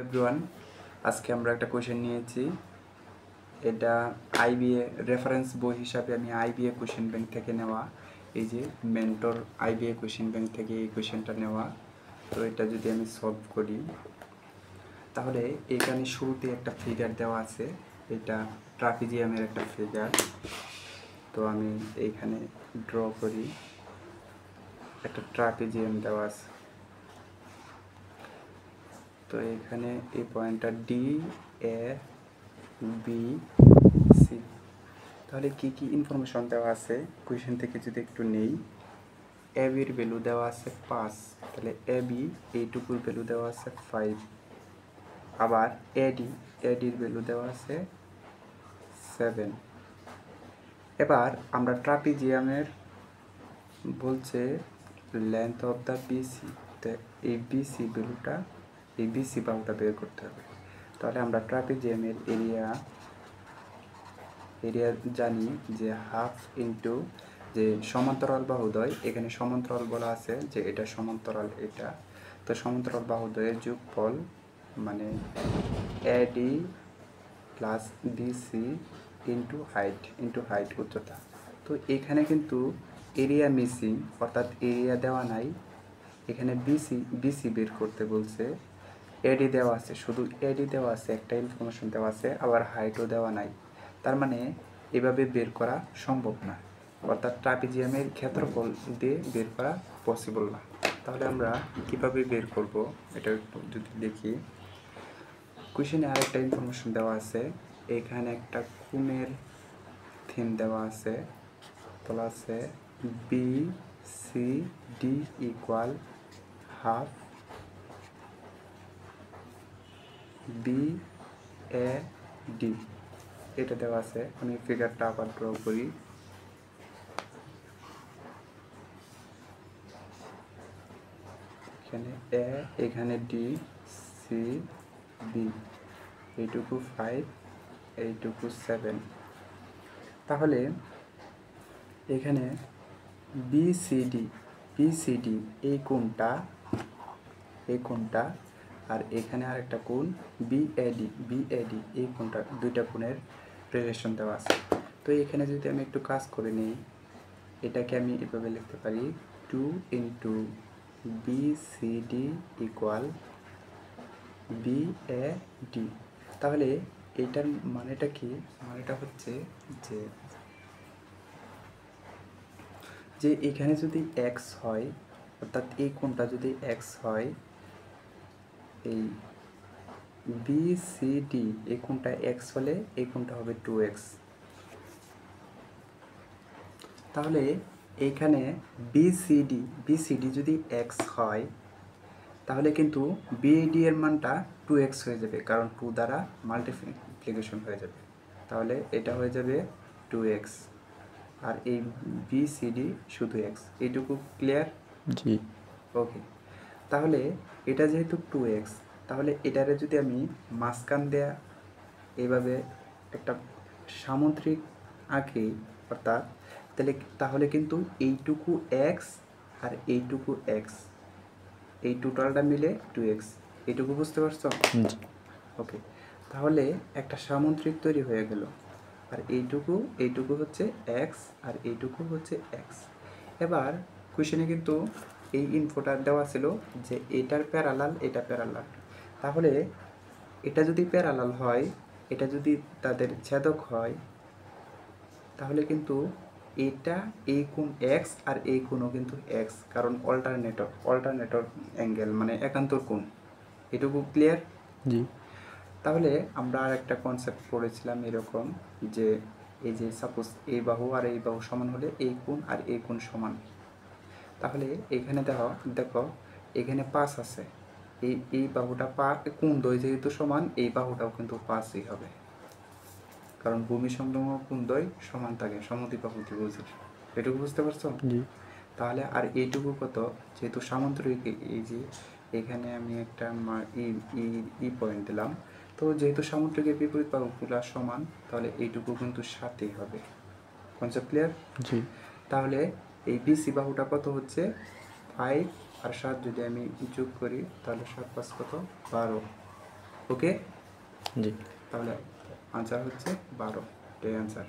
Everyone, আজকে আমরা একটা কোশ্চেন নিয়েছি। এটা আইবিএ রেফারেন্স বই হিসাবে আমি আইবিএ কোশ্চেন ব্যাংক থেকে নেওয়া। এই যে মেন্টর আইবিএ কোশ্চেন ব্যাংক থেকে এই কোশ্চেনটা নেওয়া। তো এটা যদি আমি সলভ করি তাহলে এখানে শুরুতে একটা ফিগার দেওয়া আছে, এটা ট্রাপিজিয়ামের একটা ফিগার। তো আমি এইখানে ড্র করি, একটা ট্রাপিজিয়াম দেওয়া আছে। তো এখানে এই পয়েন্টটা ডি এ বি সি। তাহলে কি কি ইনফরমেশন দেওয়া আছে কোয়েশ্চেন থেকে যদি একটু নেই। এ বির ভ্যালু দেওয়া আছে 5, তাহলে এ বি এইটুকুর ভ্যালু দেওয়া আছে 5। আবার এডির ভ্যালু দেওয়া আছে 7। এবার আমরা ট্রাপিজিয়ামের বলছে লেন্থ অফ দ্য বিসি, তো এই বিসি ভ্যালুটা, এই বিসি বাহুটা বের করতে হবে। তাহলে আমরা ট্রাপিজিয়ামের এরিয়া জানি যে হাফ ইন্টু যে সমান্তরাল বাহুদ্বয়, এখানে সমান্তরাল বলা আছে যে এটা সমান্তরাল, এটা তো সমান্তরাল বাহুদ্বয়ের যোগফল মানে AD plus BC into height উচ্চতা। তো এখানে কিন্তু এরিয়া মিসিং, অর্থাৎ এরিয়া দেওয়া নাই। এখানে বিসি বের করতে বলছে। এডি দেওয়া আছে, শুধু এডি দেওয়া আছে, একটা ইনফরমেশন দেওয়া আছে, আবার হাইটও দেওয়া নাই। তার মানে এভাবে বের করা সম্ভব না, অর্থাৎ ট্রাপিজিয়ামের ক্ষেত্রফল দিয়ে বের করা পসিবল না। তাহলে আমরা কিভাবে বের করব এটা একটু যদি দেখি। কোশ্চেনে আরেকটা ইনফরমেশন দেওয়া আছে, এখানে একটা কোণের থিম দেওয়া আছে, বলা আছে B C D equal half B A D, এটা দেওয়া আছে। আমি ফিগারটা আবার ড্র করি। এখানে এ, এখানে ডি, সি, বি, এইটুকু 5, এইটুকু 7। তাহলে এখানে বিসিডি এই কোণটা, আর এখানে আরেকটা কোণ বিএডি এই কোণটা, দুইটা কোণের রিলেশন দেওয়া আছে। তো এখানে যদি আমি একটু কাজ করে নিই, এটাকে আমি এভাবে লিখতে পারি 2 ইন্টু বিসিডি ইকুয়াল বিএডি। তাহলে এইটার মানেটা কি? মানেটা হচ্ছে যে এখানে যদি এক্স হয়, অর্থাৎ এই কোণটা যদি এক্স হয়, এই বিসিডি এই কোণটা এক্স হলে এই কোণটা হবে 2x। তাহলে এইখানে বিসিডি যদি এক্স হয় তাহলে কিন্তু বিএডি এর মানটা 2x হয়ে যাবে, কারণ 2 দ্বারা মাল্টিপ্লিকেশন হয়ে যাবে। তাহলে এটা হয়ে যাবে 2x, আর এই বিসিডি শুধু এক্স। এইটুকু ক্লিয়ার? জি। ওকে। তাহলে এটা যেহেতু 2x, তাহলে এটারে যদি আমি মাঝখান দেয়া এইভাবে একটা সামুদ্রিক আঁকি, অর্থাৎ তাহলে কিন্তু এইটুকু x আর এইটুকু x, এই টোটালটা মিলে 2x। এইটুকু বুঝতে পারছো? ওকে। তাহলে একটা সামুদ্রিক তৈরি হয়ে গেল, আর এইটুকু হচ্ছে x আর এইটুকু হচ্ছে x। এবার কোশ্চেনে কিন্তু এই ইনফোটা দেওয়া ছিল যে এটার প্যারালাল, এটা প্যারালাল। তাহলে এটা যদি প্যারালাল হয়, এটা যদি তাদের ছেদক হয়, তাহলে কিন্তু এটা এই কোণ x আর এই কোণও কিন্তু x, কারণ অল্টারনেটর অ্যাঙ্গেল মানে একান্তর কোণ। এটুকু ক্লিয়ার? জি। তাহলে আমরা আর একটা কনসেপ্ট পড়েছিলাম এরকম, যে এই যে সাপোজ এই বাহু আর এই বাহু সমান হলে এই কোণ আর এই কোণ সমান। তাহলে এখানে দেখো এখানে 5 আছে, এই বাহুটা কোণ দ্বয় যেহেতু সমান, এই বাহুটাও কিন্তু 5ই হবে, কারণ ভূমি সংলগ্ন কোণ দ্বয় সমান থাকে সমদ্বিবাহু ত্রিভুজের। এটুকু বুঝতে পারছো? জি। তাহলে আর এইটুকু কত? যেহেতু সামান্তরিক, এই যে এখানে আমি একটা ই পয়েন্ট দিলাম, তো যেহেতু সামুদ্রিকের বিপরীত বাহুগুলো সমান, তাহলে এইটুকু কিন্তু 7ই হবে। Concept clear? জি। তাহলে এই বিসি বাহুটা কত হচ্ছে 5 আর 7 যদি আমি যোগ করি তাহলে 7 5 কত 12। ওকে, জি। তাহলে আনসার হচ্ছে 12, এটাই আনসার।